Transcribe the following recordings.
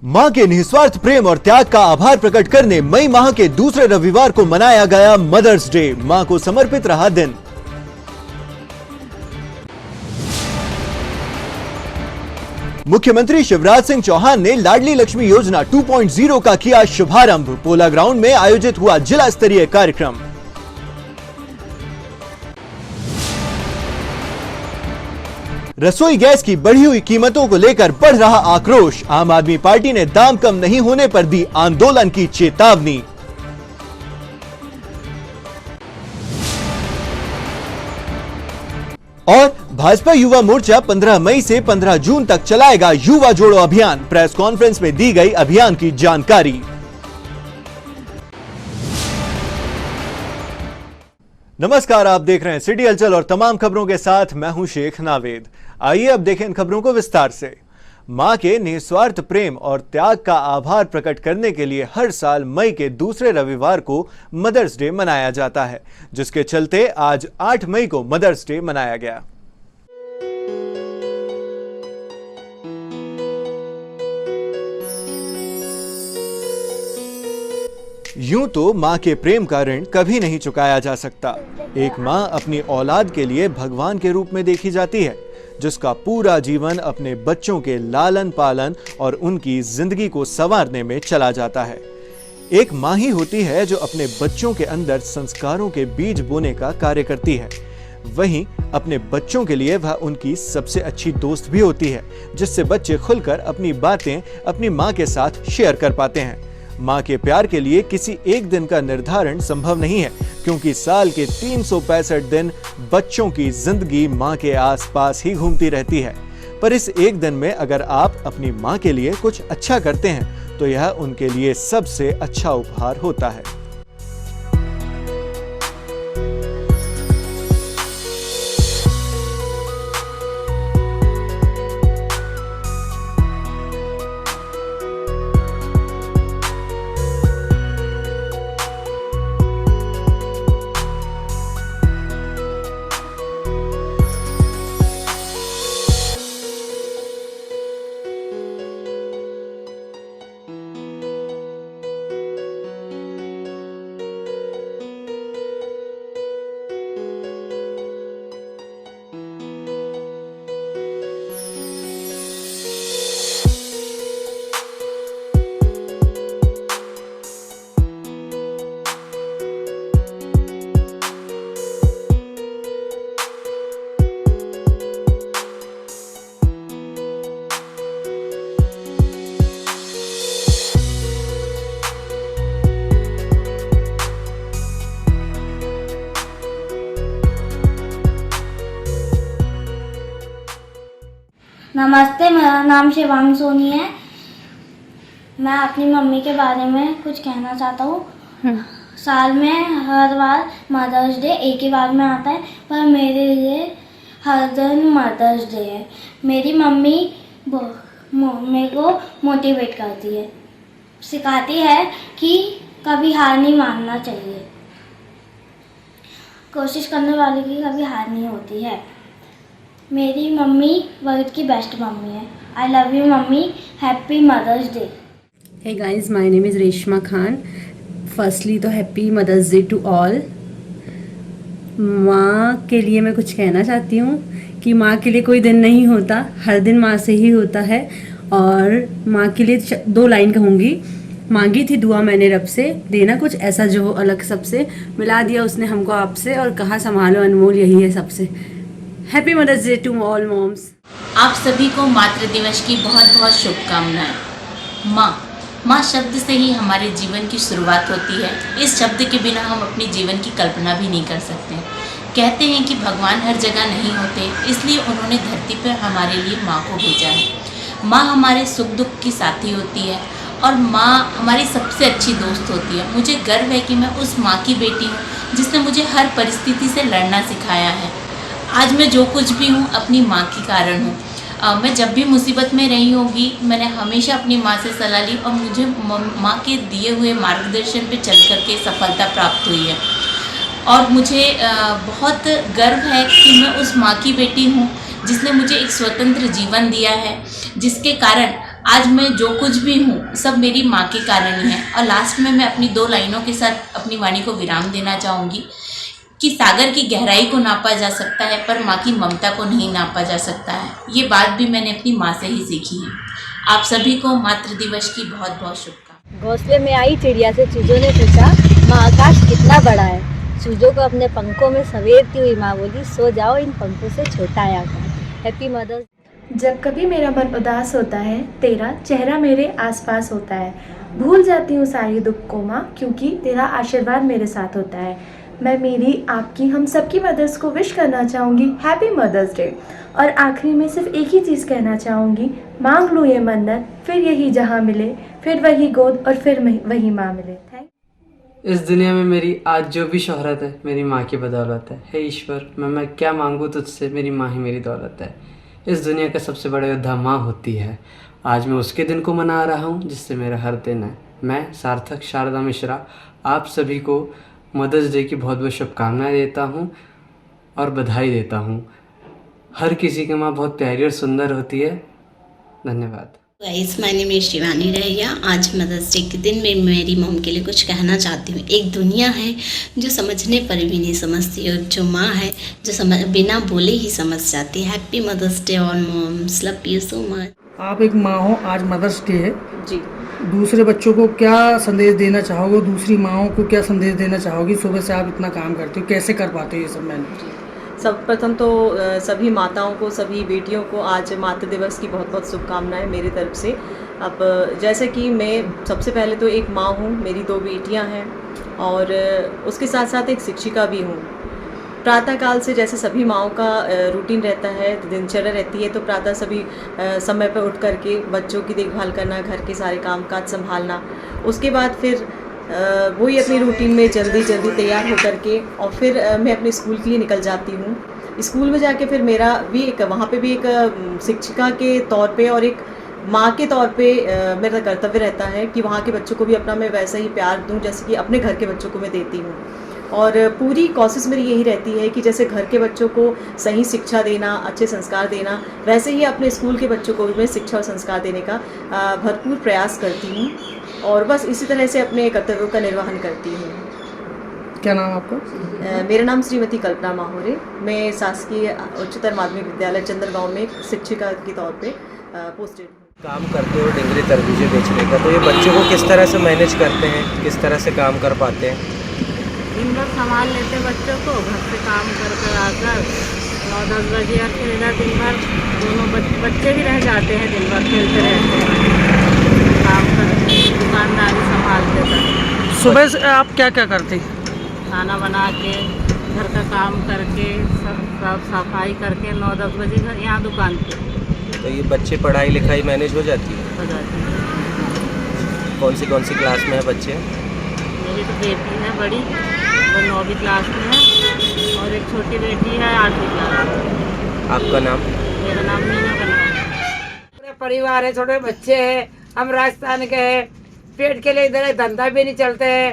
मां के निस्वार्थ प्रेम और त्याग का आभार प्रकट करने मई माह के दूसरे रविवार को मनाया गया मदर्स डे। मां को समर्पित रहा दिन। मुख्यमंत्री शिवराज सिंह चौहान ने लाडली लक्ष्मी योजना 2.0 का किया शुभारंभ। पोला ग्राउंड में आयोजित हुआ जिला स्तरीय कार्यक्रम। रसोई गैस की बढ़ी हुई कीमतों को लेकर बढ़ रहा आक्रोश। आम आदमी पार्टी ने दाम कम नहीं होने पर दी आंदोलन की चेतावनी। और भाजपा युवा मोर्चा 15 मई से 15 जून तक चलाएगा युवा जोड़ो अभियान। प्रेस कॉन्फ्रेंस में दी गई अभियान की जानकारी। नमस्कार, आप देख रहे हैं सिटी हलचल और तमाम खबरों के साथ मैं हूं शेख नावेद। आइए अब देखें इन खबरों को विस्तार से। मां के निस्वार्थ प्रेम और त्याग का आभार प्रकट करने के लिए हर साल मई के दूसरे रविवार को मदर्स डे मनाया जाता है, जिसके चलते आज 8 मई को मदर्स डे मनाया गया। यूं तो मां के प्रेम का ऋण कभी नहीं चुकाया जा सकता। एक मां अपनी औलाद के लिए भगवान के रूप में देखी जाती है, जिसका पूरा जीवन अपने बच्चों के लालन पालन और उनकी जिंदगी को संवारने में चला जाता है। एक मां ही होती है जो अपने बच्चों के अंदर संस्कारों के बीज बोने का कार्य करती है। वहीं अपने बच्चों के लिए वह उनकी सबसे अच्छी दोस्त भी होती है, जिससे बच्चे खुलकर अपनी बातें अपनी मां के साथ शेयर कर पाते हैं। मां के प्यार के लिए किसी एक दिन का निर्धारण संभव नहीं है, क्योंकि साल के 365 दिन बच्चों की जिंदगी मां के आसपास ही घूमती रहती है। पर इस एक दिन में अगर आप अपनी मां के लिए कुछ अच्छा करते हैं तो यह उनके लिए सबसे अच्छा उपहार होता है। नमस्ते, मेरा नाम शिवांग सोनी है। मैं अपनी मम्मी के बारे में कुछ कहना चाहता हूँ। साल में हर बार मदर्स डे एक ही बार में आता है, पर मेरे लिए हर दिन मदर्स डे है। मेरी मम्मी मेरे को मोटिवेट करती है, सिखाती है कि कभी हार नहीं मानना चाहिए। कोशिश करने वाले की कभी हार नहीं होती है। मेरी मम्मी वर्ल्ड की बेस्ट मम्मी है। I love you mummy, happy mother's day. Hey guys, my name is Reshma Khan. Firstly तो happy mother's day to all. माँ के लिए मैं कुछ कहना चाहती हूँ कि माँ के लिए कोई दिन नहीं होता, हर दिन माँ से ही होता है। और माँ के लिए 2 लाइन कहूँगी। मांगी थी दुआ मैंने रब से, देना कुछ ऐसा जो हो अलग सबसे, मिला दिया उसने हमको आपसे और कहा संभालो अनमोल यही है सबसे। Happy mother's day to all moms. आप सभी को मातृ दिवस की बहुत बहुत शुभकामनाएं। माँ शब्द से ही हमारे जीवन की शुरुआत होती है। इस शब्द के बिना हम अपने जीवन की कल्पना भी नहीं कर सकते। कहते हैं कि भगवान हर जगह नहीं होते, इसलिए उन्होंने धरती पर हमारे लिए माँ को भेजा है। माँ हमारे सुख दुख की साथी होती है और माँ हमारी सबसे अच्छी दोस्त होती है। मुझे गर्व है कि मैं उस माँ की बेटी हूँ जिसने मुझे हर परिस्थिति से लड़ना सिखाया है। आज मैं जो कुछ भी हूँ अपनी माँ के कारण हूँ। मैं जब भी मुसीबत में रही होगी, मैंने हमेशा अपनी माँ से सलाह ली और मुझे माँ के दिए हुए मार्गदर्शन पे चल कर के सफलता प्राप्त हुई है। और मुझे बहुत गर्व है कि मैं उस माँ की बेटी हूँ जिसने मुझे एक स्वतंत्र जीवन दिया है, जिसके कारण आज मैं जो कुछ भी हूँ सब मेरी माँ के कारण ही है। और लास्ट में मैं अपनी 2 लाइनों के साथ अपनी वाणी को विराम देना चाहूँगी कि सागर की गहराई को नापा जा सकता है पर माँ की ममता को नहीं नापा जा सकता है। ये बात भी मैंने अपनी माँ से ही सीखी है। आप सभी को मातृ दिवस की बहुत बहुत शुभकामनाएं। घोंसले में आई चिड़िया से चूजों ने पूछा, माँ आकाश कितना बड़ा है। चूजों को अपने पंखों में सवेरती हुई माँ बोली, सो जाओ, इन पंखों से छोटा है आकाश। Happy mother's. जब कभी मेरा मन उदास होता है, तेरा चेहरा मेरे आसपास होता है। भूल जाती हूँ सारी दुख को माँ, क्योंकि तेरा आशीर्वाद मेरे साथ होता है। मैं मेरी, आपकी, हम सबकी मदर्स को विश करना चाहूँगी हैप्पी मदर्स डे। और आखिरी में सिर्फ एक ही चीज़ कहना चाहूँगी, मांग लूँ ये मन्नत, फिर यही जहाँ मिले, फिर वही गोद और फिर वही माँ मिले। थैंक। इस दुनिया में मेरी आज जो भी शोहरत है मेरी माँ की बदौलत है। हे ईश्वर, मैं क्या मांगूँ तुझसे, मेरी माँ ही मेरी दौलत है। इस दुनिया का सबसे बड़ा योद्धा माँ होती है। आज मैं उसके दिन को मना रहा हूँ जिससे मेरा हर दिन है। मैं सार्थक शारदा मिश्रा आप सभी को मदर्स डे की बहुत बहुत शुभकामनाएं देता हूँ और बधाई देता हूँ। हर किसी की माँ बहुत प्यारी और सुंदर होती है। धन्यवाद। Guys, my name is Shivani रैया। आज मदर्स डे के दिन मैं मेरी मॉम के लिए कुछ कहना चाहती हूँ। एक दुनिया है जो समझने पर भी नहीं समझती और जो माँ है जो बिना बोले ही समझ जाती है। Happy mother's day on moms, love you so much. आप एक माँ हो, आज मदर्स डे है जी। दूसरे बच्चों को क्या संदेश देना चाहोगे, दूसरी माँओं को क्या संदेश देना चाहोगी? सुबह से आप इतना काम करते हो, कैसे कर पाते हो ये सब मैनेज? सर्वप्रथम तो सभी माताओं को, सभी बेटियों को आज मातृ दिवस की बहुत बहुत शुभकामनाएं मेरी तरफ से। अब जैसे कि मैं सबसे पहले तो एक माँ हूँ, मेरी 2 बेटियाँ हैं और उसके साथ साथ एक शिक्षिका भी हूँ। प्रातःकाल से जैसे सभी माँओं का रूटीन रहता है, दिनचर्या रहती है, तो प्रातः सभी समय पर उठ करके बच्चों की देखभाल करना, घर के सारे कामकाज संभालना, उसके बाद फिर वही अपनी रूटीन में जल्दी तैयार हो करके और फिर मैं अपने स्कूल के लिए निकल जाती हूँ। स्कूल में जाके फिर मेरा भी एक वहाँ पे भी एक शिक्षिका के तौर पे और एक माँ के तौर पे मेरा कर्तव्य रहता है कि वहाँ के बच्चों को भी अपना मैं वैसा ही प्यार दूँ जैसे कि अपने घर के बच्चों को मैं देती हूँ। और पूरी कोशिश मेरी यही रहती है कि जैसे घर के बच्चों को सही शिक्षा देना, अच्छे संस्कार देना, वैसे ही अपने स्कूल के बच्चों को भी मैं शिक्षा और संस्कार देने का भरपूर प्रयास करती हूँ और बस इसी तरह से अपने कर्तव्यों का निर्वहन करती हूँ। क्या नाम आपका? मेरा नाम श्रीमती कल्पना माहुरे। मैं शासकीय उच्चतर माध्यमिक विद्यालय चंद्रगांव में शिक्षिका के तौर पे पोस्टेड हूँ। काम करते हो डिंगरी तरबूजे बेचने का, तो ये बच्चों को किस तरह से मैनेज करते हैं, किस तरह से काम कर पाते हैं? दिन भर संभाल लेते बच्चों को, घर से काम कर कर आकर 9-10 बजे और फिर इधर दिन भर दोनों बच्चे भी रह जाते हैं, दिन भर खेलते रहते हैं, काम करते, दुकानदारी संभालते थे। सुबह से आप क्या क्या करते हैं? खाना बना के, घर का काम करके, सब सफाई करके 9-10 बजे यहाँ दुकान पे। तो ये बच्चे पढ़ाई लिखाई मैनेज हो जाती है? हो जाती है। कौन सी क्लास में है बच्चे? मेरी तो बेटी है बड़ी, वो 9वीं क्लास में है और एक छोटी बेटी है 8वीं क्लास में। आपका नाम? मेरा नाम मीना कन्ना है। पूरा परिवार है, छोटे बच्चे हैं, हम राजस्थान के हैं, पेट के लिए इधर धंधा भी नहीं चलते है।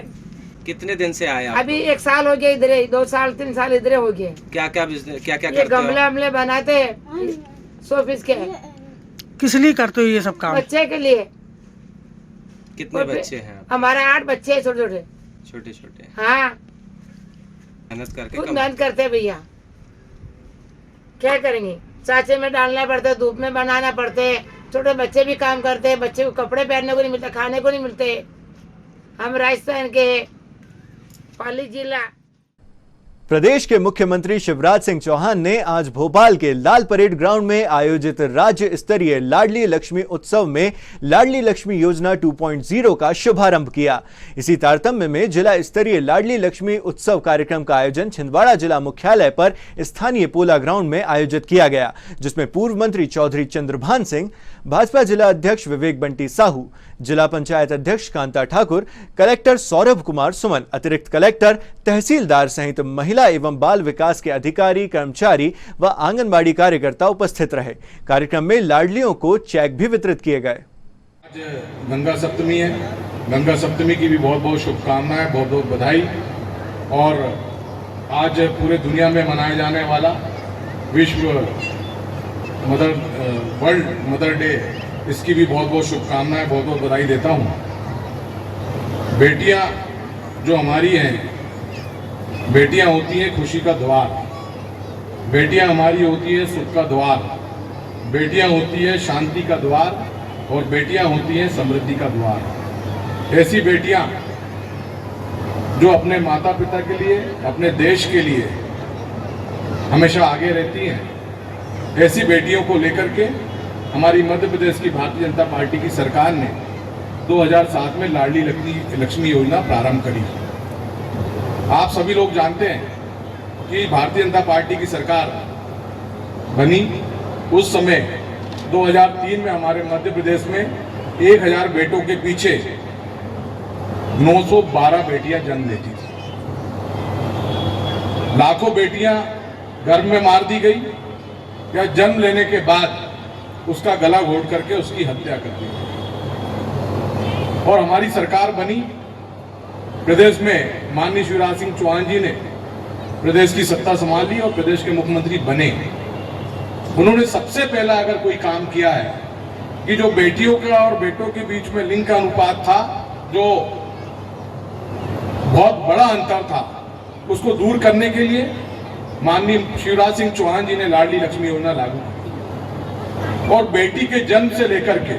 कितने दिन से आए आप? अभी 1 साल हो गया इधर, 2 साल 3 साल इधर हो गए। क्या बिजनेस, क्या ये गमले हमले बनाते शोपीस के। किस लिए करते हो ये सब काम? बच्चे के लिए। कितने बच्चे हैं? हमारे 8 बच्चे हैं, छोटे छोटे। हाँ, मेहनत करके खुद मेहनत करते हैं भैया, क्या करेंगे, चाचे में डालना पड़ता है, धूप में बनाना पड़ते है, छोटे बच्चे भी काम करते हैं, बच्चे को कपड़े पहनने को नहीं मिलते, खाने को नहीं मिलते। हम राजस्थान के पाली जिला। प्रदेश के मुख्यमंत्री शिवराज सिंह चौहान ने आज भोपाल के लाल परेड ग्राउंड में आयोजित राज्य स्तरीय लाडली लक्ष्मी उत्सव में लाडली लक्ष्मी योजना 2.0 का शुभारंभ किया। इसी तारतम्य में जिला स्तरीय लाडली लक्ष्मी उत्सव कार्यक्रम का आयोजन छिंदवाड़ा जिला मुख्यालय पर स्थानीय पोला ग्राउंड में आयोजित किया गया, जिसमें पूर्व मंत्री चौधरी चंद्रभान सिंह, भाजपा जिला अध्यक्ष विवेक बंटी साहू, जिला पंचायत अध्यक्ष कांता ठाकुर, कलेक्टर सौरभ कुमार सुमन, अतिरिक्त कलेक्टर, तहसीलदार सहित महिला एवं बाल विकास के अधिकारी, कर्मचारी व आंगनबाड़ी कार्यकर्ता उपस्थित रहे। कार्यक्रम में लाडलियों को चेक भी वितरित किए गए। आज गंगा सप्तमी है, गंगा सप्तमी की भी बहुत बहुत शुभकामनाएं, बहुत बहुत बधाई। और आज पूरे दुनिया में मनाया जाने वाला वर्ल्ड मदर डे इसकी भी बहुत बहुत शुभकामनाएं, बहुत बहुत बधाई देता हूँ। बेटियाँ जो हमारी हैं, बेटियाँ होती हैं खुशी का द्वार, बेटियाँ हमारी होती है सुख का द्वार, बेटियाँ होती है शांति का द्वार और बेटियाँ होती हैं समृद्धि का द्वार। ऐसी बेटियाँ जो अपने माता पिता के लिए, अपने देश के लिए हमेशा आगे रहती हैं, ऐसी बेटियों को लेकर के हमारी मध्य प्रदेश की भारतीय जनता पार्टी की सरकार ने 2007 में लाडली लक्ष्मी योजना प्रारंभ करी। आप सभी लोग जानते हैं कि भारतीय जनता पार्टी की सरकार बनी उस समय 2003 में हमारे मध्य प्रदेश में 1000 बेटों के पीछे 912 बेटियां जन्म लेती थी। लाखों बेटियां गर्भ में मार दी गई या जन्म लेने के बाद उसका गला घोट करके उसकी हत्या कर दी गई। और हमारी सरकार बनी, प्रदेश में माननीय शिवराज सिंह चौहान जी ने प्रदेश की सत्ता संभाली और प्रदेश के मुख्यमंत्री बने। उन्होंने सबसे पहला अगर कोई काम किया है कि जो बेटियों का और बेटों के बीच में लिंग का अनुपात था, जो बहुत बड़ा अंतर था, उसको दूर करने के लिए माननीय शिवराज सिंह चौहान जी ने लाडली लक्ष्मी योजना लागू की और बेटी के जन्म से लेकर के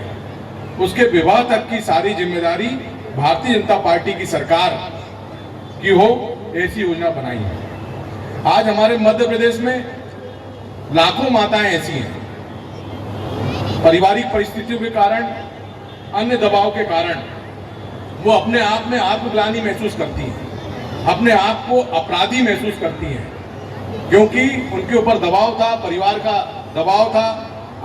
उसके विवाह तक की सारी जिम्मेदारी भारतीय जनता पार्टी की सरकार की हो, ऐसी योजना बनाई है। आज हमारे मध्य प्रदेश में लाखों माताएं ऐसी हैं, पारिवारिक परिस्थितियों के कारण, अन्य दबाव के कारण वो अपने आप में आत्मग्लानि महसूस करती हैं, अपने आप को अपराधी महसूस करती हैं, क्योंकि उनके ऊपर दबाव था, परिवार का दबाव था,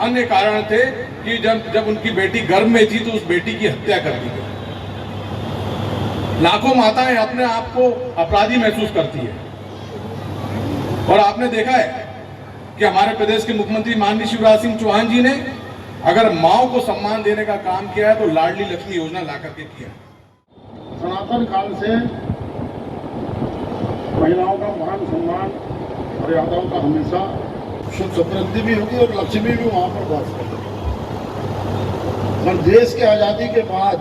अन्य कारण थे कि जब उनकी बेटी गर्भ में थी तो उस बेटी की हत्या कर दी गई। लाखों माताएं अपने आप को अपराधी महसूस करती है। और आपने देखा है कि हमारे प्रदेश के मुख्यमंत्री माननीय शिवराज सिंह चौहान जी ने अगर माओ को सम्मान देने का काम किया है तो लाडली लक्ष्मी योजना ला करके किया। सनातन काल से महिलाओं का मान सम्मान मर्यादाओं का हमेशा सुख समृद्धि भी होगी और लक्ष्मी भी वहां पर वास करती है। और देश की आजादी के बाद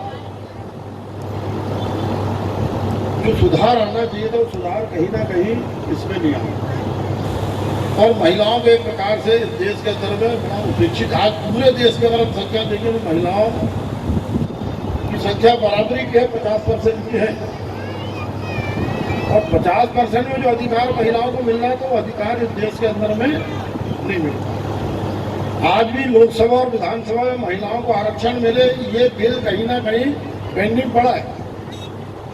जो सुधार आना चाहिए था वो सुधार कहीं ना कहीं इसमें नहीं आया और महिलाओं के एक प्रकार से इस देश के अंदर में बड़ा उपेक्षित। आज पूरे देश में अगर हम संख्या देखें तो महिलाओं की संख्या बराबरी की है, 50% की है और 50% में जो अधिकार महिलाओं को मिल रहा है तो वो अधिकार इस देश के अंदर में नहीं मिलता। आज भी लोकसभा और विधानसभा में महिलाओं को आरक्षण मिले, ये बिल कहीं ना कहीं पेंडिंग पड़ा है।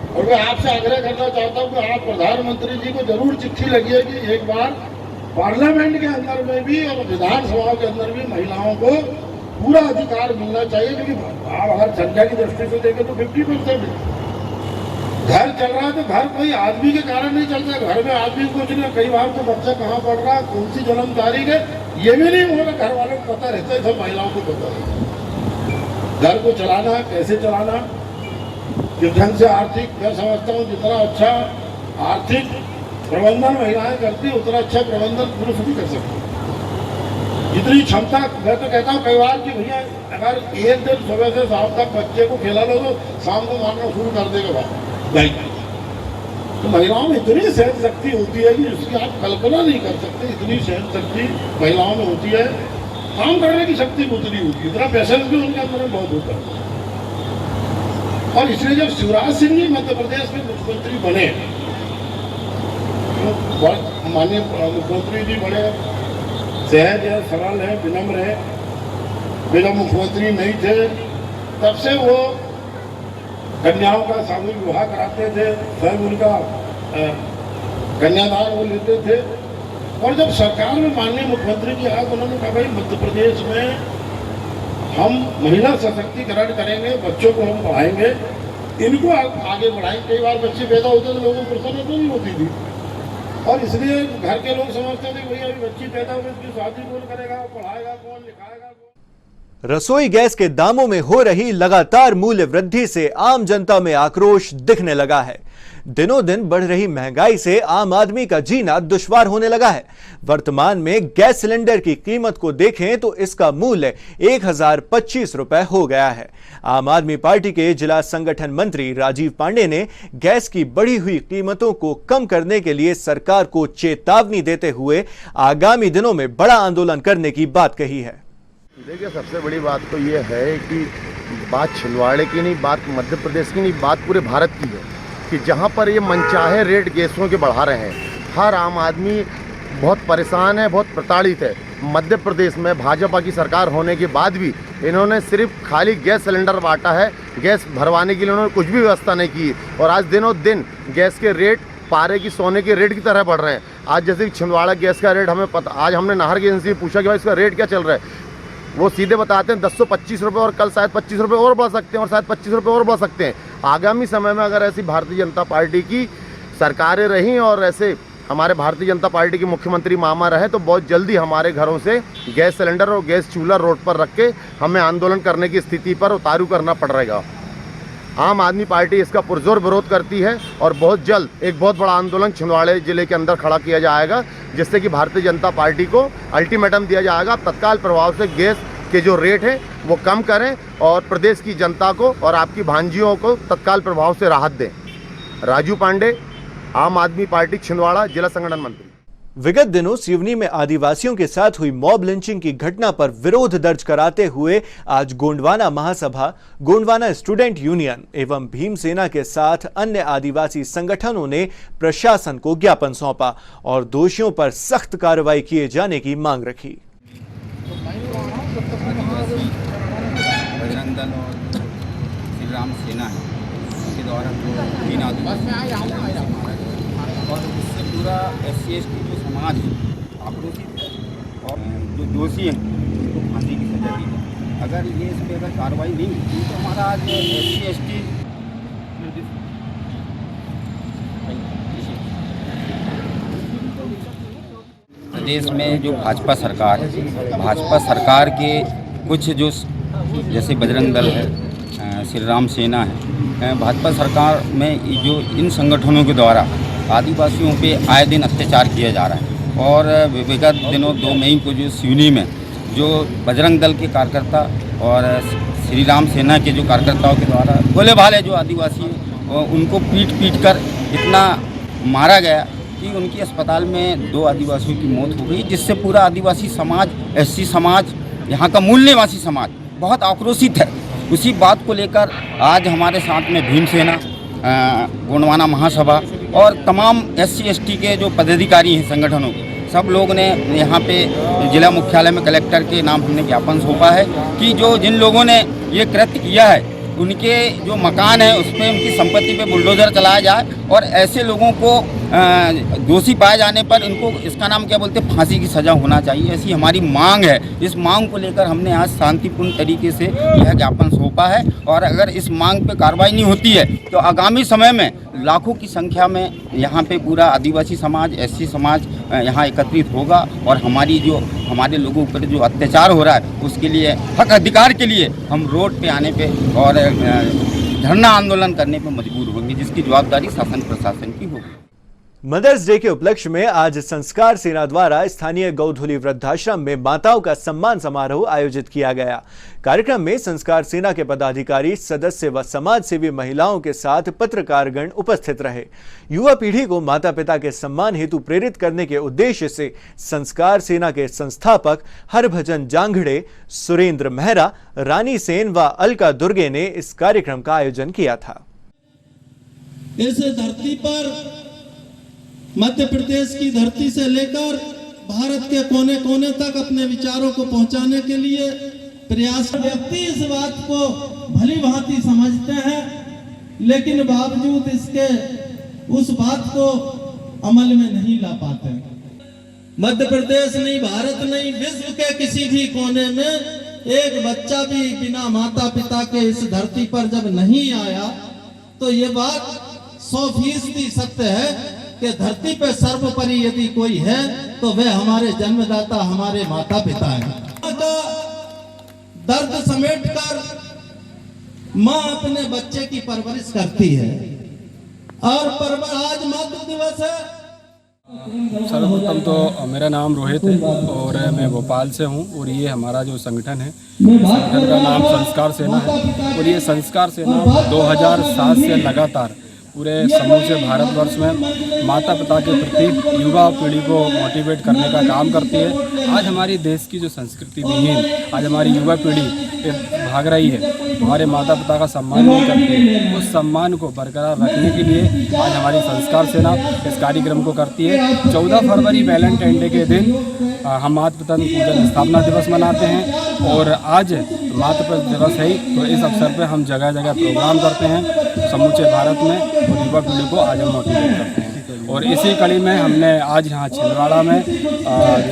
और मैं आपसे आग्रह करना चाहता हूँ कि आप प्रधानमंत्री जी को जरूर चिट्ठी लगिए कि एक बार पार्लियामेंट के अंदर में भी और विधानसभा के अंदर भी महिलाओं को पूरा अधिकार मिलना चाहिए, क्योंकि आप अगर संख्या की दृष्टि से देखें तो 50% घर चल रहा है तो घर कोई आदमी के कारण नहीं चलता। घर में आदमी कुछ नहीं, कई बार तो बच्चा कहाँ पढ़ रहा है, कौन सी जन्म तारीख है, ये भी नहीं होगा, घर वालों को पता रहता है, सब महिलाओं को पता रहता है। घर को चलाना है, कैसे चलाना, जिस ढंग से आर्थिक, मैं समझता हूँ जितना अच्छा आर्थिक प्रबंधन महिलाएं करती उतना अच्छा प्रबंधन पुरुष भी कर सकते हैं। जितनी क्षमता, मैं तो कहता हूँ कई बार कि भैया अगर एक दिन सुबह से शाम तक बच्चे को खिला लो तो शाम को मारना शुरू कर देगा भाई। तो महिलाओं में इतनी सहन शक्ति होती है कि जिसकी आप कल्पना नहीं कर सकते। इतनी सहन शक्ति महिलाओं में होती है, काम करने की शक्ति उतनी होती है, इतना पैसेंस भी उनके अंदर में बहुत होता है। और इसलिए जब शिवराज सिंह जी मध्य प्रदेश में मुख्यमंत्री बने, माननीय मुख्यमंत्री जी बड़े सहज है, सरल है, विनम्र है। वे जब मुख्यमंत्री नहीं थे तब से वो कन्याओं का सामूहिक विवाह कराते थे, स्वयं उनका कन्यादान वो लेते थे। और जब सरकार में माननीय मुख्यमंत्री जी आए तो उन्होंने कहा भाई मध्य प्रदेश में हम महिला सशक्तिकरण करेंगे, बच्चों को हम पढ़ाएंगे, इनको आगे बढ़ाएंगे। कई बार बच्चे पैदा होते तो लोगों को प्रसन्नता नहीं होती थी और इसलिए घर के लोग समझते थे भैया अभी बच्ची पैदा होगी, इसकी शादी कौन करेगा, पढ़ाएगा कौन, लिखाएगा कौन। रसोई गैस के दामों में हो रही लगातार मूल्य वृद्धि से आम जनता में आक्रोश दिखने लगा है। दिनों दिन बढ़ रही महंगाई से आम आदमी का जीना दुश्वार होने लगा है। वर्तमान में गैस सिलेंडर की कीमत को देखें तो इसका मूल्य 1025 रुपए हो गया है। आम आदमी पार्टी के जिला संगठन मंत्री राजीव पांडे ने गैस की बढ़ी हुई कीमतों को कम करने के लिए सरकार को चेतावनी देते हुए आगामी दिनों में बड़ा आंदोलन करने की बात कही है। देखिए, सबसे बड़ी बात तो ये है कि बात छिंदवाड़े की नहीं, बात मध्य प्रदेश की नहीं, बात पूरे भारत की है कि जहाँ पर ये मनचाहे रेट गैसों के बढ़ा रहे हैं, हर आम आदमी बहुत परेशान है, बहुत प्रताड़ित है। मध्य प्रदेश में भाजपा की सरकार होने के बाद भी इन्होंने सिर्फ खाली गैस सिलेंडर बांटा है, गैस भरवाने के लिए उन्होंने कुछ भी व्यवस्था नहीं की। और आज दिनों दिन गैस के रेट पारे की सोने के रेट की तरह बढ़ रहे हैं। आज जैसे कि छिंदवाड़ा गैस का रेट हमें पता, आज हमने नाहर की एजेंसी से पूछा कि भाई इसका रेट क्या चल रहा है, वो सीधे बताते हैं 1025 रुपये और कल शायद 25 रुपये और बढ़ सकते हैं और शायद 25 रुपये और बढ़ सकते हैं। आगामी समय में अगर ऐसी भारतीय जनता पार्टी की सरकारें रहीं और ऐसे हमारे भारतीय जनता पार्टी के मुख्यमंत्री मामा रहे तो बहुत जल्दी हमारे घरों से गैस सिलेंडर और गैस चूल्हा रोड पर रख के हमें आंदोलन करने की स्थिति पर उतारू करना पड़ रहेगा। आम आदमी पार्टी इसका पुरजोर विरोध करती है और बहुत जल्द एक बहुत बड़ा आंदोलन छिंदवाड़े जिले के अंदर खड़ा किया जाएगा, जिससे कि भारतीय जनता पार्टी को अल्टीमेटम दिया जाएगा तत्काल प्रभाव से गैस के जो रेट हैं वो कम करें और प्रदेश की जनता को और आपकी भांजियों को तत्काल प्रभाव से राहत दें। राजू पांडे, आम आदमी पार्टी छिंदवाड़ा, जिला संगठन मंत्री। विगत दिनों सिवनी में आदिवासियों के साथ हुई मॉब लिंचिंग की घटना पर विरोध दर्ज कराते हुए आज गोंडवाना महासभा, गोंडवाना स्टूडेंट यूनियन एवं भीमसेना के साथ अन्य आदिवासी संगठनों ने प्रशासन को ज्ञापन सौंपा और दोषियों पर सख्त कार्रवाई किए जाने की मांग रखी। बजरंग दल और श्री राम सेना है, उनके द्वारा जो 3 आदिवासी और इससे पूरा SC/ST जो समाज है आक्रोशित है और जो दोषी हैं उनको फांसी की सजा दी जाए। अगर ये इस पर अगर कार्रवाई नहीं होती तो हमारा आज SC/ST प्रदेश में जो भाजपा सरकार है, भाजपा सरकार के कुछ जो जैसे बजरंग दल है, श्री राम सेना है, भाजपा सरकार में जो इन संगठनों के द्वारा आदिवासियों पे आए दिन अत्याचार किया जा रहा है। और विगत दिनों 2 मई को जो सिवनी में जो बजरंग दल के कार्यकर्ता और श्री राम सेना के जो कार्यकर्ताओं के द्वारा भोले भाले जो आदिवासी हैं उनको पीट कर इतना मारा गया कि उनकी अस्पताल में 2 आदिवासियों की मौत हो गई, जिससे पूरा आदिवासी समाज, SC समाज, यहाँ का मूल निवासी समाज बहुत आक्रोशित है। उसी बात को लेकर आज हमारे साथ में भीमसेना, गोंडवाना महासभा और तमाम SC/ST के जो पदाधिकारी हैं संगठनों के, सब लोग ने यहाँ पे जिला मुख्यालय में कलेक्टर के नाम हमने ज्ञापन सौंपा है कि जो जिन लोगों ने ये कृत्य किया है उनके जो मकान है उस पर उनकी संपत्ति पे बुलडोज़र चलाया जाए और ऐसे लोगों को दोषी पाए जाने पर इनको इसका नाम क्या बोलते हैं, फांसी की सज़ा होना चाहिए। ऐसी हमारी मांग है। इस मांग को लेकर हमने आज शांतिपूर्ण तरीके से यह ज्ञापन सौंपा है और अगर इस मांग पे कार्रवाई नहीं होती है तो आगामी समय में लाखों की संख्या में यहाँ पे पूरा आदिवासी समाज, SC समाज यहाँ एकत्रित होगा और हमारे लोगों पर जो अत्याचार हो रहा है उसके लिए, हक अधिकार के लिए हम रोड पे आने पे और धरना आंदोलन करने पे मजबूर होंगे, जिसकी जवाबदारी शासन प्रशासन की होगी। मदर्स डे के उपलक्ष्य में आज संस्कार सेना द्वारा स्थानीय गौधुली वृद्धाश्रम में माताओं का सम्मान समारोह आयोजित किया गया। कार्यक्रम में संस्कार सेना के पदाधिकारी, सदस्य व समाज सेवी महिलाओं के साथ पत्रकारगण उपस्थित रहे। युवा पीढ़ी को माता पिता के सम्मान हेतु प्रेरित करने के उद्देश्य से संस्कार सेना के संस्थापक हरभजन जांघड़े, सुरेंद्र मेहरा, रानी सेन व अलका दुर्गे ने इस कार्यक्रम का आयोजन किया था। इस धरती पर मध्य प्रदेश की धरती से लेकर भारत के कोने कोने तक अपने विचारों को पहुंचाने के लिए प्रयास, व्यक्ति इस बात को भली भांति समझते हैं लेकिन बावजूद इसके उस बात को अमल में नहीं ला पाते। मध्य प्रदेश नहीं, भारत नहीं, विश्व के किसी भी कोने में एक बच्चा भी बिना माता पिता के इस धरती पर जब नहीं आया तो ये बात 100% सत्य है कि धरती पर सर्वोपरि यदि कोई है तो वह हमारे जन्मदाता, हमारे माता पिता हैं। दर्द समेटकर माँ अपने बच्चे की परवरिश करती है। और आज मातृ दिवस है। सर्वप्रथम तो मेरा नाम रोहित है और मैं भोपाल से हूं और ये हमारा जो संगठन है, संगठन का नाम संस्कार सेना है और ये संस्कार सेना 2007 से लगातार पूरे समूचे भारतवर्ष में माता पिता के प्रति युवा पीढ़ी को मोटिवेट करने का काम करती है। आज हमारी देश की जो संस्कृति विहीन आज हमारी युवा पीढ़ी भाग रही है, हमारे माता पिता का सम्मान नहीं करती, उस सम्मान को बरकरार रखने के लिए आज हमारी संस्कार सेना इस कार्यक्रम को करती है। 14 फरवरी वैलेंटाइन डे के दिन हम मातृ पिता पूजन स्थापना दिवस मनाते हैं और आज मातृ पिता दिवस है, तो इस अवसर पर हम जगह जगह प्रोग्राम करते हैं समूचे भारत में और युवा पीढ़ी को आज हम मोटिवेट करते हैं। और इसी कड़ी में हमने आज यहाँ छिंदवाड़ा में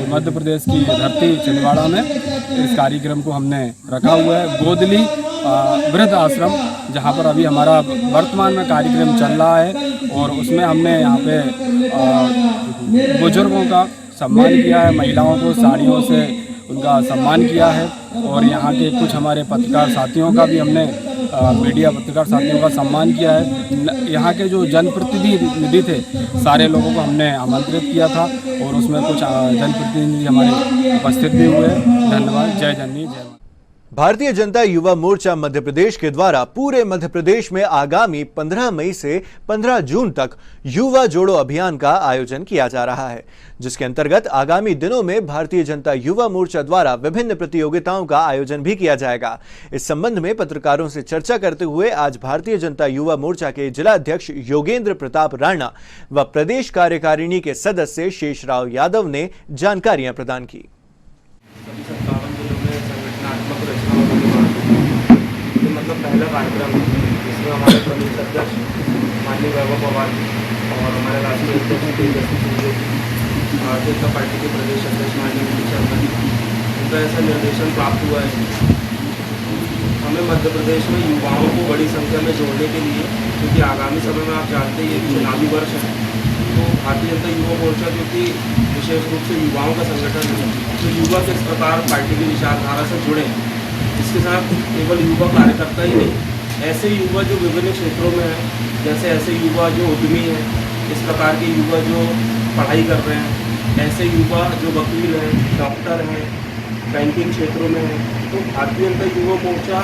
मध्य प्रदेश की धरती छिंदवाड़ा में इस कार्यक्रम को हमने रखा हुआ है। गोदली वृद्ध आश्रम, जहाँ पर अभी हमारा वर्तमान में कार्यक्रम चल रहा है और उसमें हमने यहाँ पे बुजुर्गों का सम्मान किया है, महिलाओं को साड़ियों से उनका सम्मान किया है और यहाँ के कुछ हमारे पत्रकार साथियों का भी हमने मीडिया पत्रकार साथियों का सम्मान किया है। यहाँ के जो जनप्रतिनिधि थे सारे लोगों को हमने आमंत्रित किया था और उसमें कुछ जनप्रतिनिधि हमारे उपस्थित भी हुए। धन्यवाद। जय जननी जय माता। भारतीय जनता युवा मोर्चा मध्य प्रदेश के द्वारा पूरे मध्य प्रदेश में आगामी 15 मई से 15 जून तक युवा जोड़ो अभियान का आयोजन किया जा रहा है, जिसके अंतर्गत आगामी दिनों में भारतीय जनता युवा मोर्चा द्वारा विभिन्न प्रतियोगिताओं का आयोजन भी किया जाएगा। इस संबंध में पत्रकारों से चर्चा करते हुए आज भारतीय जनता युवा मोर्चा के जिला अध्यक्ष योगेंद्र प्रताप राणा व प्रदेश कार्यकारिणी के सदस्य शेषराव यादव ने जानकारियां प्रदान की। मतलब पहला कार्यक्रम जिसमें हमारे प्रदेश अध्यक्ष माननीय वैभव पवार और हमारे राष्ट्रीय अध्यक्ष तेजस्वी सूर्य, भारतीय जनता पार्टी के प्रदेश अध्यक्ष माननीय नीतीश शर्मा, उनका ऐसा निर्देशन प्राप्त हुआ है। हमें मध्य प्रदेश में युवाओं को बड़ी संख्या में जोड़ने के लिए, क्योंकि आगामी समय में आप जानते हैं ये चुनावी वर्ष है, तो भारतीय जनता युवा मोर्चा क्योंकि विशेष रूप से युवाओं का संगठन है, तो युवा किस प्रकार पार्टी की विचारधारा से जुड़े, इसके साथ केवल युवा कार्यकर्ता ही नहीं, ऐसे युवा जो विभिन्न क्षेत्रों में हैं, जैसे ऐसे युवा जो उद्यमी हैं, इस प्रकार के युवा जो पढ़ाई कर रहे हैं, ऐसे युवा जो वकील हैं, डॉक्टर हैं, बैंकिंग क्षेत्रों में हैं, तो भारतीय जनता युवा मोर्चा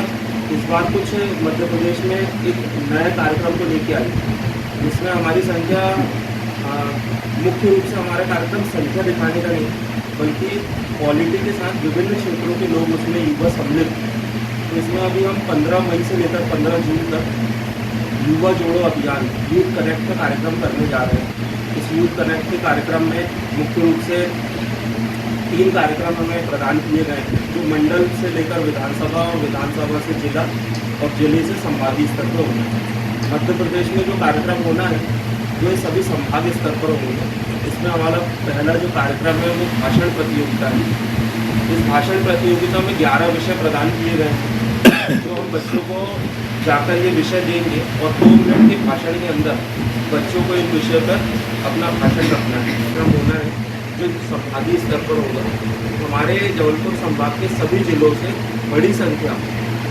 इस बार कुछ मध्य प्रदेश में एक नए कार्यक्रम को लेके आई, जिसमें हमारी संख्या मुख्य रूप से हमारा कार्यक्रम संख्या दिखाने का नहीं, बल्कि क्वालिटी के साथ विभिन्न क्षेत्रों के लोग उसमें युवा सम्मिलित। तो इसमें अभी हम 15 मई से लेकर 15 जून तक युवा जोड़ो अभियान यूथ कनेक्ट का कार्यक्रम करने जा रहे हैं। इस यूथ कनेक्ट के कार्यक्रम में मुख्य रूप से 3 कार्यक्रम हमें प्रदान किए गए हैं, जो मंडल से लेकर विधानसभा और विधानसभा से जिला और जिले से संभागीय स्तर पर होना है। मध्य प्रदेश में जो कार्यक्रम होना है वो ये सभी संभागीय स्तर पर होंगे। इसमें हमारा पहला जो कार्यक्रम है वो भाषण प्रतियोगिता है। इस भाषण प्रतियोगिता में 11 विषय प्रदान किए गए हैं, जो हम बच्चों को जाकर ये विषय देंगे और 2 मिनट के भाषण के अंदर बच्चों को इन विषय पर अपना भाषण रखना है, होना है, जो संभागीय स्तर पर होगा। हमारे जबलपुर संभाग के सभी जिलों से बड़ी संख्या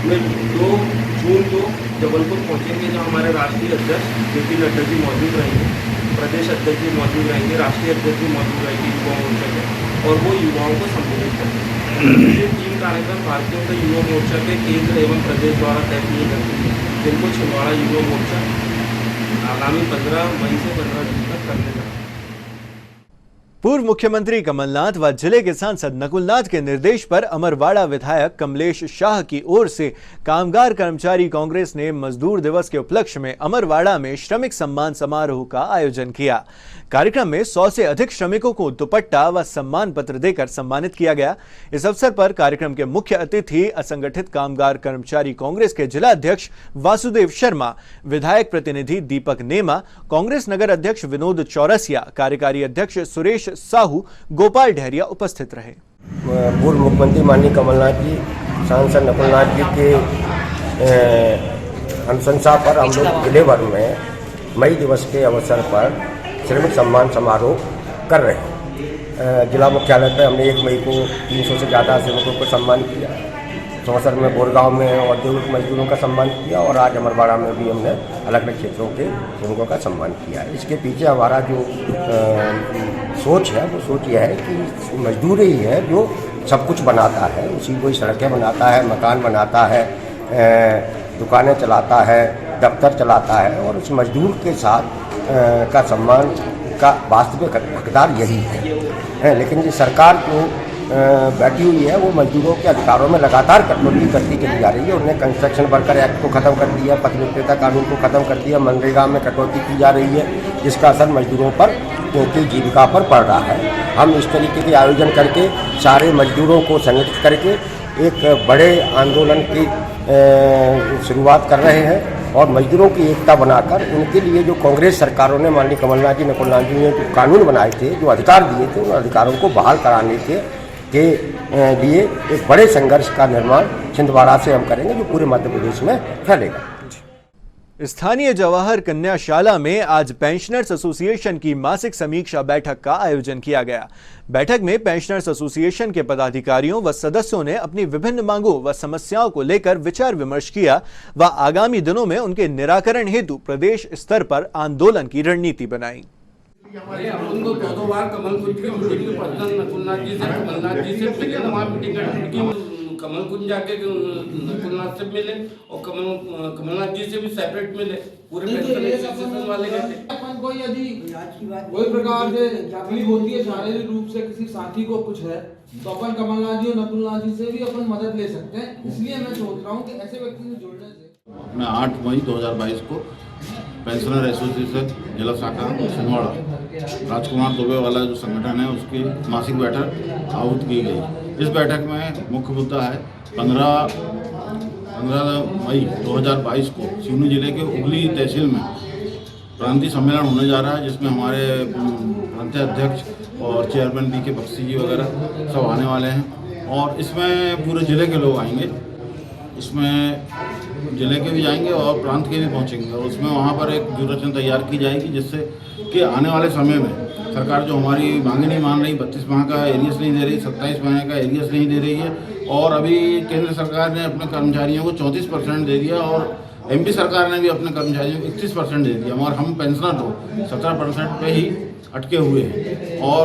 में 2 जून को जबलपुर पहुंचेंगे, जो हमारे राष्ट्रीय अध्यक्ष जेपी नड्डा जी मौजूद रहेंगे, प्रदेश अध्यक्ष भी मौजूद रहेंगे, राष्ट्रीय अध्यक्ष भी मौजूद रहेंगे युवा मोर्चा के, और वो युवाओं को संबोधित करेंगे। ये 3 कार्यक्रम भारतीय जनता युवा मोर्चा के केंद्र एवं प्रदेश द्वारा तय किए गए हैं, जिनको छिंदवाड़ा युवा मोर्चा आगामी 15 मई से 15 जून तक करने जा रहा है। पूर्व मुख्यमंत्री कमलनाथ व जिले के सांसद नकुलनाथ के निर्देश पर अमरवाड़ा विधायक कमलेश शाह की ओर से कामगार कर्मचारी कांग्रेस ने मजदूर दिवस के उपलक्ष्य में अमरवाड़ा में श्रमिक सम्मान समारोह का आयोजन किया। कार्यक्रम में 100 से अधिक श्रमिकों को दुपट्टा व सम्मान पत्र देकर सम्मानित किया गया। इस अवसर पर कार्यक्रम के मुख्य अतिथि असंगठित कामगार कर्मचारी कांग्रेस के जिला अध्यक्ष वासुदेव शर्मा, विधायक प्रतिनिधि दीपक नेमा, कांग्रेस नगर अध्यक्ष विनोद चौरसिया, कार्यकारी अध्यक्ष सुरेश साहू, गोपाल ढहरिया उपस्थित रहे। पूर्व मुख्यमंत्री माननीय कमलनाथ जी, सांसद नकुलनाथ जी के अनुशंसा पर हम लोग जिले भर में मई दिवस के अवसर पर श्रमिक सम्मान समारोह कर रहे हैं। जिला मुख्यालय पर हमने 1 मई को 300 से ज़्यादा श्रमिकों को सम्मान किया। चौसर में बोरगांव में औद्योगिक मजदूरों का सम्मान किया और आज अमरवाड़ा में भी हमने अलग अलग क्षेत्रों के श्रमिकों का सम्मान किया है। इसके पीछे हमारा जो सोच है वो सोच यह है कि मजदूर ही है जो सब कुछ बनाता है, उसी को ही सड़कें बनाता है, मकान बनाता है, दुकानें चलाता है, दफ्तर चलाता है और उस मजदूर के साथ का सम्मान का वास्तविक हकदार यही है। लेकिन ये सरकार जो बैठी हुई है वो मजदूरों के अधिकारों में लगातार कटौती करती चली जा रही है। उन्होंने कंस्ट्रक्शन वर्कर एक्ट को ख़त्म कर दिया, पथ विक्रेता कानून को ख़त्म कर दिया, मनरेगा में कटौती की जा रही है, जिसका असर मजदूरों पर उनकी जीविका पर पड़ रहा है। हम इस तरीके के आयोजन करके सारे मजदूरों को संगठित करके एक बड़े आंदोलन की शुरुआत कर रहे हैं और मजदूरों की एकता बनाकर उनके लिए जो कांग्रेस सरकारों ने माननीय कमलनाथ जी नकुलनाथ जी ने जो कानून बनाए थे, जो अधिकार दिए थे, उन अधिकारों को बहाल कराने के लिए एक बड़े संघर्ष का निर्माण छिंदवाड़ा से हम करेंगे जो पूरे मध्य प्रदेश में फैलेगा। स्थानीय जवाहर कन्याशाला में आज पेंशनर्स एसोसिएशन की मासिक समीक्षा बैठक का आयोजन किया गया। बैठक में पेंशनर्स एसोसिएशन के पदाधिकारियों व सदस्यों ने अपनी विभिन्न मांगों व समस्याओं को लेकर विचार विमर्श किया व आगामी दिनों में उनके निराकरण हेतु प्रदेश स्तर पर आंदोलन की रणनीति बनाई। दो बार कमल कुंज की मीटिंग में पर्सनल नकुलनाथ जी से मिले, वहाँ मीटिंग कमल कुंज जाके नकुलनाथ से मिले और कमलनाथ जी से भी सेपरेट मिले, पूरे पेंशन वाले गए थे। कोई यदि कोई प्रकार से तकलीफ होती है शारीरिक रूप से किसी साथी को कुछ है तो अपन कमलनाथ जी और नकुलनाथ जी से भी अपन मदद ले सकते हैं। इसलिए मैं सोच रहा हूँ कि ऐसे व्यक्ति से जुड़ने से अपने 8 मई 2022 को पेंशनर एसोसिएशन जिला शाखा छिंदवाड़ा राजकुमार दुबे वाला जो संगठन है उसकी मासिक बैठक आहूत की गई। इस बैठक में मुख्य मुद्दा है 15 मई 2022 को सिवनी जिले के उगली तहसील में प्रांतीय सम्मेलन होने जा रहा है, जिसमें हमारे प्रांतीय अध्यक्ष और चेयरमैन बी के बख्शी जी वगैरह सब आने वाले हैं और इसमें पूरे ज़िले के लोग आएंगे। इसमें ज़िले के भी जाएंगे और प्रांत के भी पहुंचेंगे और उसमें वहाँ पर एक व्यूह तैयार की जाएगी जिससे कि आने वाले समय में सरकार जो हमारी मांगे नहीं मान रही, 32 माह का एरियस नहीं दे रही, 27 महीने का एरियस नहीं दे रही है और अभी केंद्र सरकार ने अपने कर्मचारियों को 34% दे दिया और MP सरकार ने भी अपने कर्मचारियों को 31% दे दिया और हम पेंशनर तो 17% पे ही अटके हुए हैं और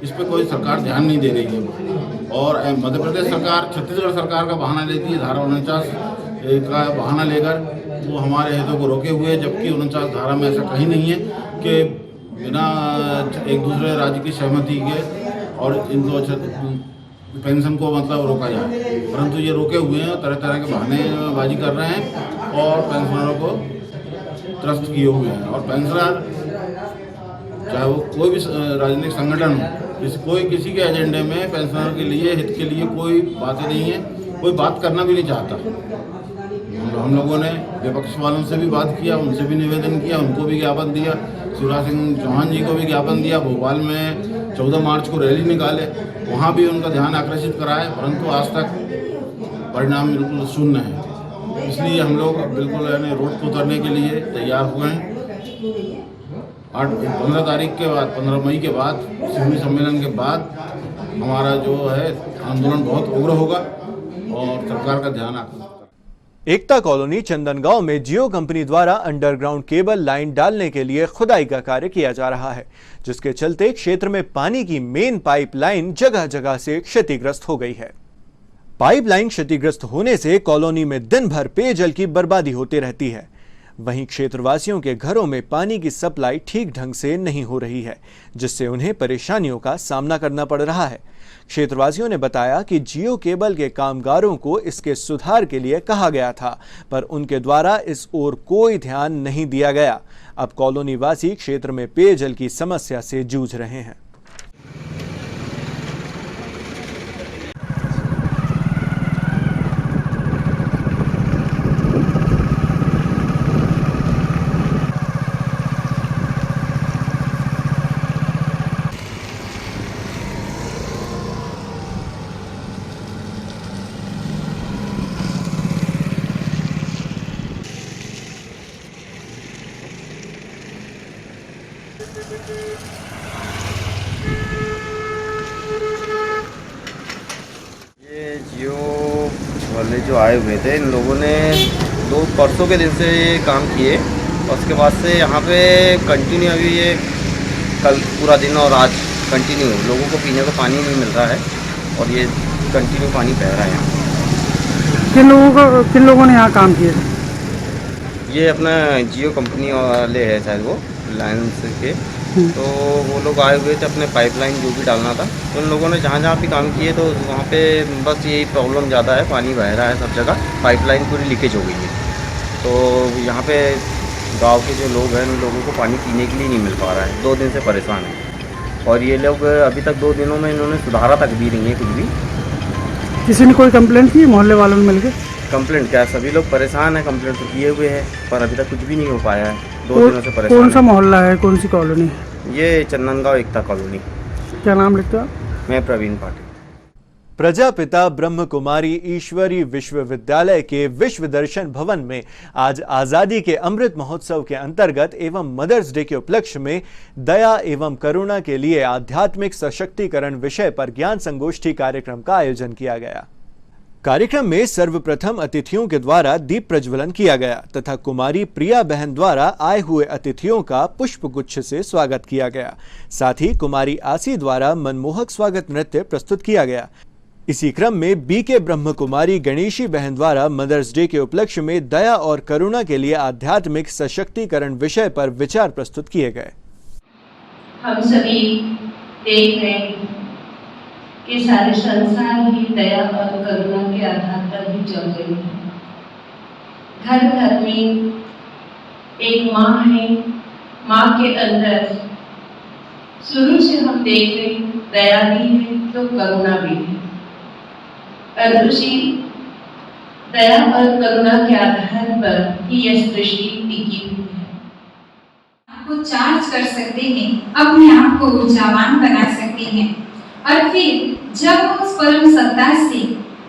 इस पर कोई सरकार ध्यान नहीं दे रही है। और मध्य प्रदेश सरकार छत्तीसगढ़ सरकार का बहाना लेती है, धारा 49 का बहाना लेकर वो हमारे हितों को रोके हुए, जबकि 49 धारा में ऐसा कहीं नहीं है कि बिना एक दूसरे राज्य की सहमति के और इनको पेंशन को मतलब रोका जाए, परंतु ये रोके हुए हैं, तरह तरह के बहानेबाजी कर रहे हैं और पेंशनरों को त्रस्त किए हुए हैं। और पेंशनर चाहे वो कोई भी राजनीतिक संगठन हो, कोई किसी के एजेंडे में पेंशनर के लिए हित के लिए कोई बातें नहीं है, कोई बात करना भी नहीं चाहता। हम लोगों ने विपक्ष वालों से भी बात किया, उनसे भी निवेदन किया, उनको भी ज्ञापन दिया, शिवराज सिंह चौहान जी को भी ज्ञापन दिया, भोपाल में 14 मार्च को रैली निकाले, वहाँ भी उनका ध्यान आकर्षित कराए, परंतु आज तक परिणाम बिल्कुल शून्य है। इसलिए हम लोग बिल्कुल रोड पर उतरने के लिए तैयार हुए हैं। 15 तारीख के बाद 15 मई के बाद सिवनी सम्मेलन के बाद हमारा जो है आंदोलन बहुत उग्र होगा और सरकार का ध्यान आकर्षित। एकता कॉलोनी चंदनगांव में जियो कंपनी द्वारा अंडरग्राउंड केबल लाइन डालने के लिए खुदाई का कार्य किया जा रहा है, जिसके चलते क्षेत्र में पानी की मेन पाइपलाइन जगह जगह से क्षतिग्रस्त हो गई है। पाइपलाइन क्षतिग्रस्त होने से कॉलोनी में दिन भर पेयजल की बर्बादी होती रहती है। वहीं क्षेत्रवासियों के घरों में पानी की सप्लाई ठीक ढंग से नहीं हो रही है, जिससे उन्हें परेशानियों का सामना करना पड़ रहा है। क्षेत्रवासियों ने बताया कि जियो केबल के कामगारों को इसके सुधार के लिए कहा गया था, पर उनके द्वारा इस ओर कोई ध्यान नहीं दिया गया। अब कॉलोनी वासी क्षेत्र में पेयजल की समस्या से जूझ रहे हैं। ये जियो वाले जो आए हुए थे, इन लोगों ने 2 परसों के दिन से ये काम किए और उसके बाद से यहाँ पे कंटिन्यू अभी ये कल पूरा दिन और आज कंटिन्यू लोगों को पीने को पानी नहीं मिल रहा है और ये कंटिन्यू पानी बह रहा है यहाँ। किन लोगों ने यहाँ काम किए? ये अपना जियो कंपनी वाले हैं शायद, वो रिलायंस के, तो वो लोग आए हुए थे अपने पाइपलाइन जो भी डालना था, तो उन लोगों ने जहाँ जहाँ भी काम किए तो वहाँ पे बस यही प्रॉब्लम ज़्यादा है, पानी बह रहा है सब जगह, पाइपलाइन पूरी लीकेज हो गई है। तो यहाँ पे गांव के जो लोग हैं उन लोगों को पानी पीने के लिए नहीं मिल पा रहा है, 2 दिन से परेशान हैं और ये लोग अभी तक 2 दिनों में इन्होंने सुधारा तक भी नहीं है कुछ भी। किसी ने कोई कंप्लेंट की मोहल्ले वालों ने मिलकर? कंप्लेंट क्या, सभी लोग परेशान हैं, कंप्लेंट तो किए हुए हैं पर अभी तक कुछ भी नहीं हो पाया है, 2 दिनों से परेशान। कौन सा मोहल्ला है, कौन सी कॉलोनी? ये चंदनगांव एकता कॉलोनी। क्या नाम लिखते हो आप? मैं प्रवीण पाटिल। प्रजापिता ब्रह्म कुमारी ईश्वरी विश्वविद्यालय के विश्व दर्शन भवन में आज आजादी के अमृत महोत्सव के अंतर्गत एवं मदर्स डे के उपलक्ष्य में दया एवं करुणा के लिए आध्यात्मिक सशक्तिकरण विषय पर ज्ञान संगोष्ठी कार्यक्रम का आयोजन किया गया। कार्यक्रम में सर्वप्रथम अतिथियों के द्वारा दीप प्रज्वलन किया गया तथा कुमारी प्रिया बहन द्वारा आए हुए अतिथियों का पुष्प गुच्छ से स्वागत किया गया। साथ ही कुमारी आसी द्वारा मनमोहक स्वागत नृत्य प्रस्तुत किया गया। इसी क्रम में बीके ब्रह्म कुमारी गणेशी बहन द्वारा मदर्स डे के उपलक्ष्य में दया और करुणा के लिए आध्यात्मिक सशक्तिकरण विषय पर विचार प्रस्तुत किए गए। हम सभी देख रहे हैं कि सारे संसार ही दया और करुणा के आधार पर ही चल रही है। घर घर में एक माँ है, माँ के अंदर शुरू से हम देख रहे हैं दया भी है तो करुणा भी है। और ऋषि दया और करुणा के आधार पर ही यह सृष्टि टिकी हुई है। आपको चार्ज कर सकते हैं, अपने आप को ऊर्जावान बना सकते हैं और फिर जब हम उस परम सत्ता से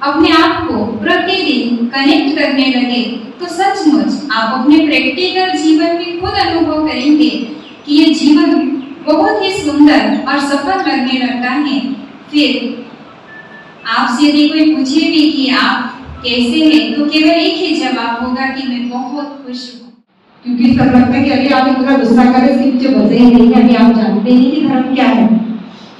अपने आप को प्रतिदिन कनेक्ट करने लगे तो सचमुच आप अपने प्रैक्टिकल जीवन में खुद अनुभव करेंगे कि ये जीवन बहुत ही सुंदर और सफल लगने लगता है। फिर आपसे यदि कोई पूछे भी कि आप कैसे हैं तो केवल एक ही जवाब होगा कि मैं बहुत खुश हूँ। क्योंकि सब लगता है कि अभी आप इतना गुस्सा करें इसके पीछे वजह ही नहीं है, अभी आप जानते ही कि धर्म क्या है।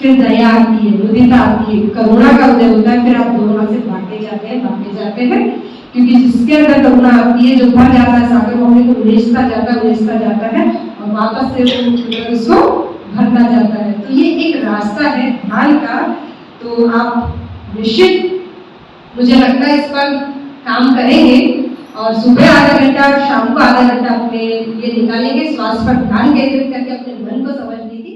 फिर दया आती है, मुदिता आती है, करुणा का उदय होता है, फिर आप दोनों से भागते जाते हैं क्योंकि जिसके अंदर करुणा आती है जो भर जाता है सागर मौके को उड़ेसता जाता है और वापस से उसको भरता जाता है। तो ये एक रास्ता है ध्यान का, तो आप निश्चित मुझे लगता है इस पर काम करेंगे और सुबह आधा घंटा शाम को आधा घंटा अपने लिए निकालेंगे श्वास पर ध्यान केंद्रित करके अपने मन को समझने की।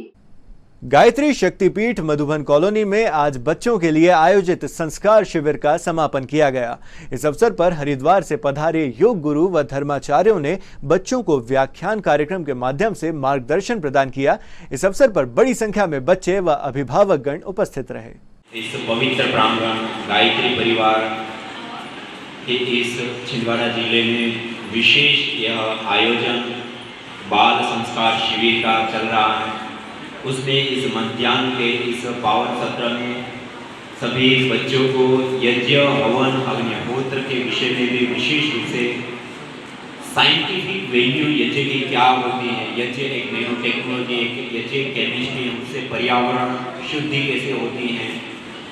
गायत्री शक्तिपीठ मधुबन कॉलोनी में आज बच्चों के लिए आयोजित संस्कार शिविर का समापन किया गया। इस अवसर पर हरिद्वार से पधारे योग गुरु व धर्माचार्यों ने बच्चों को व्याख्यान कार्यक्रम के माध्यम से मार्गदर्शन प्रदान किया। इस अवसर पर बड़ी संख्या में बच्चे व अभिभावकगण उपस्थित रहे। इस पवित्र प्रांगण गायत्री परिवार के इस छिंदवाड़ा जिले में विशेष यह आयोजन बाल संस्कार शिविर का चल रहा है। उसमें इस मध्याह्न के इस पावन सत्र में सभी बच्चों को यज्ञ हवन अग्निहोत्र के विषय में भी विशेष रूप से साइंटिफिक वैल्यू यज्ञ की क्या होती है, यज्ञ एक नैनो टेक्नोलॉजी, एक यज्ञ केमिस्ट्री, उससे पर्यावरण शुद्धि कैसे होती है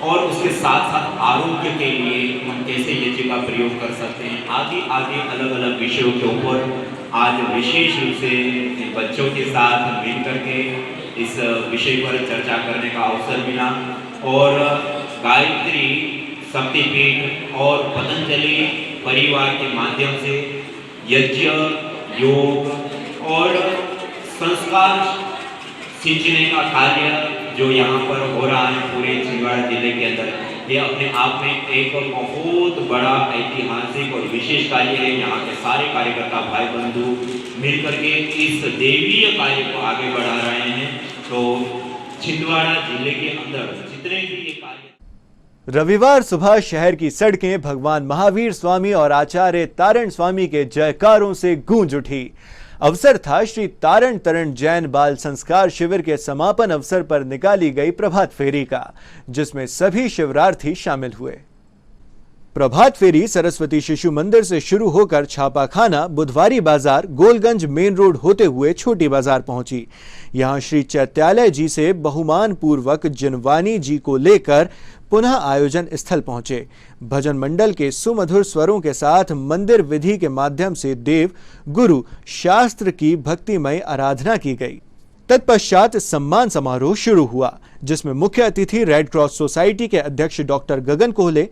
और उसके साथ साथ आरोग्य के लिए हम कैसे यज्ञ का प्रयोग कर सकते हैं, आदि आदि अलग अलग विषयों के ऊपर आज विशेष रूप से बच्चों के साथ मिल करके इस विषय पर चर्चा करने का अवसर मिला। और गायत्री शक्तिपीठ और पतंजलि परिवार के माध्यम से यज्ञ, योग और संस्कार सिंचने का कार्य जो यहाँ पर हो रहा है पूरे छिंदवाड़ा जिले के अंदर, ये अपने आप में एक बहुत बड़ा ऐतिहासिक और विशेष कार्य है। यहाँ के सारे कार्यकर्ता भाई बंधु मिलकर के इस देवीय कार्य को आगे बढ़ा रहे हैं। तो छिंदवाड़ा जिले के अंदर जितने भी ये कार्य रविवार सुबह शहर की सड़कें भगवान महावीर स्वामी और आचार्य तारण स्वामी के जयकारों से गूंज उठी। अवसर था श्री तारण तरण जैन बाल संस्कार शिविर के समापन अवसर पर निकाली गई प्रभात फेरी का, जिसमें सभी शिविरार्थी शामिल हुए। प्रभात फेरी सरस्वती शिशु मंदिर से शुरू होकर छापाखाना, बुधवारी बाजार, गोलगंज मेन रोड होते हुए छोटी बाजार पहुंची। यहां श्री चैत्यालय जी से बहुमान पूर्वक जिनवानी जी को लेकर पुनः आयोजन स्थल पहुंचे। भजन मंडल के सुमधुर स्वरों के साथ मंदिर विधि के माध्यम से देव, गुरु, शास्त्र की भक्तिमय आराधना की गई। तत्पश्चात सम्मान समारोह शुरू हुआ, जिसमें मुख्य अतिथि रेड क्रॉस सोसाइटी के अध्यक्ष डॉक्टर गगन कोहले,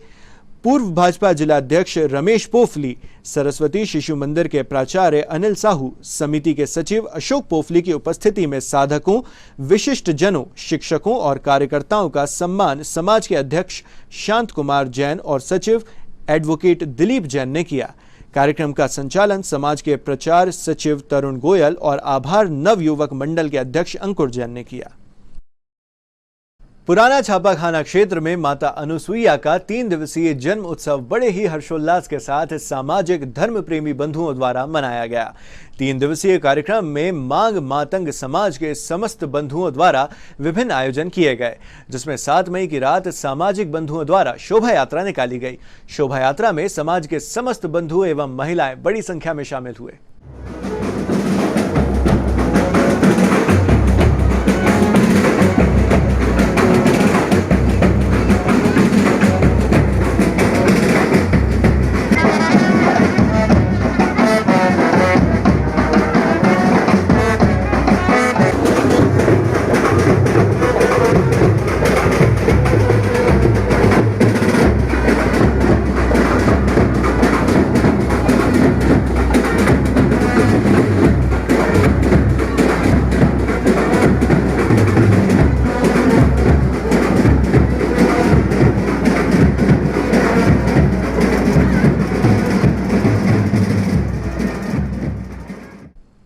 पूर्व भाजपा जिलाध्यक्ष रमेश पोफली, सरस्वती शिशु मंदिर के प्राचार्य अनिल साहू, समिति के सचिव अशोक पोफली की उपस्थिति में साधकों, विशिष्ट जनों, शिक्षकों और कार्यकर्ताओं का सम्मान समाज के अध्यक्ष शांत कुमार जैन और सचिव एडवोकेट दिलीप जैन ने किया। कार्यक्रम का संचालन समाज के प्रचार सचिव तरुण गोयल और आभार नवयुवक मंडल के अध्यक्ष अंकुर जैन ने किया। पुराना छापाखाना क्षेत्र में माता अनुसुईया का 3 दिवसीय जन्म उत्सव बड़े ही हर्षोल्लास के साथ सामाजिक धर्म प्रेमी बंधुओं द्वारा मनाया गया। 3 दिवसीय कार्यक्रम में मांग मातंग समाज के समस्त बंधुओं द्वारा विभिन्न आयोजन किए गए, जिसमें 7 मई की रात सामाजिक बंधुओं द्वारा शोभा यात्रा निकाली गई। शोभा यात्रा में समाज के समस्त बंधु एवं महिलाएं बड़ी संख्या में शामिल हुए।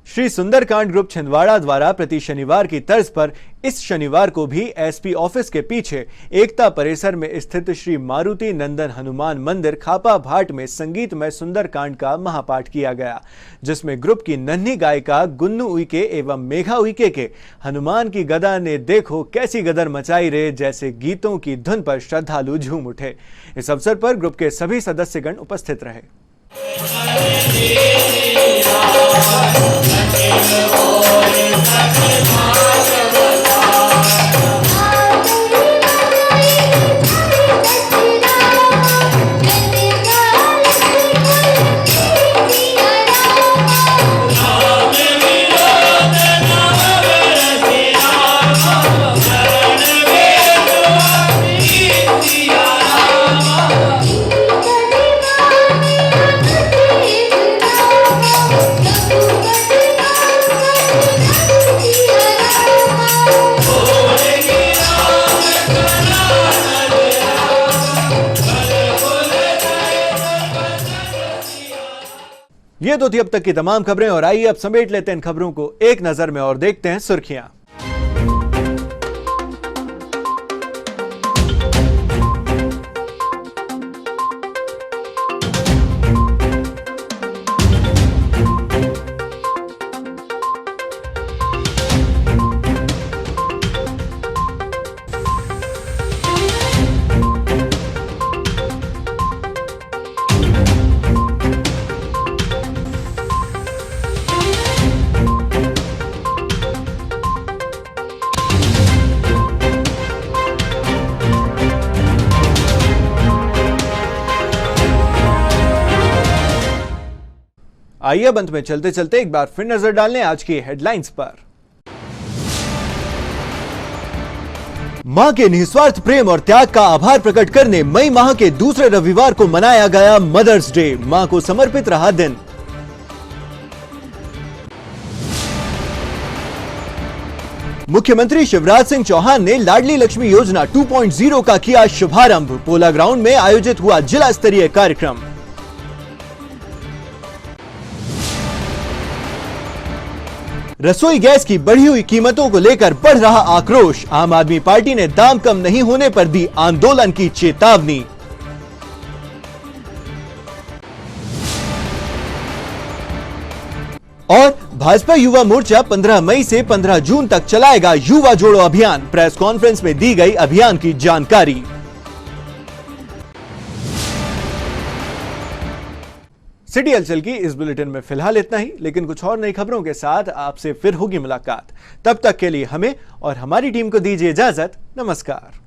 श्री सुंदरकांड ग्रुप छिंदवाड़ा द्वारा प्रति शनिवार की तर्ज पर इस शनिवार को भी एसपी ऑफिस के पीछे एकता परिसर में स्थित श्री मारुति नंदन हनुमान मंदिर खापा भाट में संगीतमय सुंदरकांड का महापाठ किया गया, जिसमें ग्रुप की नन्ही गायिका गुन्नू उइके एवं मेघा उइके के हनुमान की गदा ने देखो कैसी गदर मचाई रे जैसे गीतों की धुन पर श्रद्धालु झूम उठे। इस अवसर पर ग्रुप के सभी सदस्यगण उपस्थित रहे। ये तो थी अब तक की तमाम खबरें और आइए अब समेट लेते हैं इन खबरों को एक नजर में और देखते हैं सुर्खियां। आइए अब अंत में चलते चलते एक बार फिर नजर डालने आज की हेडलाइंस पर। मां के निस्वार्थ प्रेम और त्याग का आभार प्रकट करने मई माह के दूसरे रविवार को मनाया गया मदर्स डे। मां को समर्पित रहा दिन। मुख्यमंत्री शिवराज सिंह चौहान ने लाडली लक्ष्मी योजना 2.0 का किया शुभारंभ। पोला ग्राउंड में आयोजित हुआ जिला स्तरीय कार्यक्रम। रसोई गैस की बढ़ी हुई कीमतों को लेकर बढ़ रहा आक्रोश। आम आदमी पार्टी ने दाम कम नहीं होने पर दी आंदोलन की चेतावनी। और भाजपा युवा मोर्चा 15 मई से 15 जून तक चलाएगा युवा जोड़ो अभियान। प्रेस कॉन्फ्रेंस में दी गई अभियान की जानकारी। सिटी हलचल की इस बुलेटिन में फिलहाल इतना ही, लेकिन कुछ और नई खबरों के साथ आपसे फिर होगी मुलाकात। तब तक के लिए हमें और हमारी टीम को दीजिए इजाजत। नमस्कार।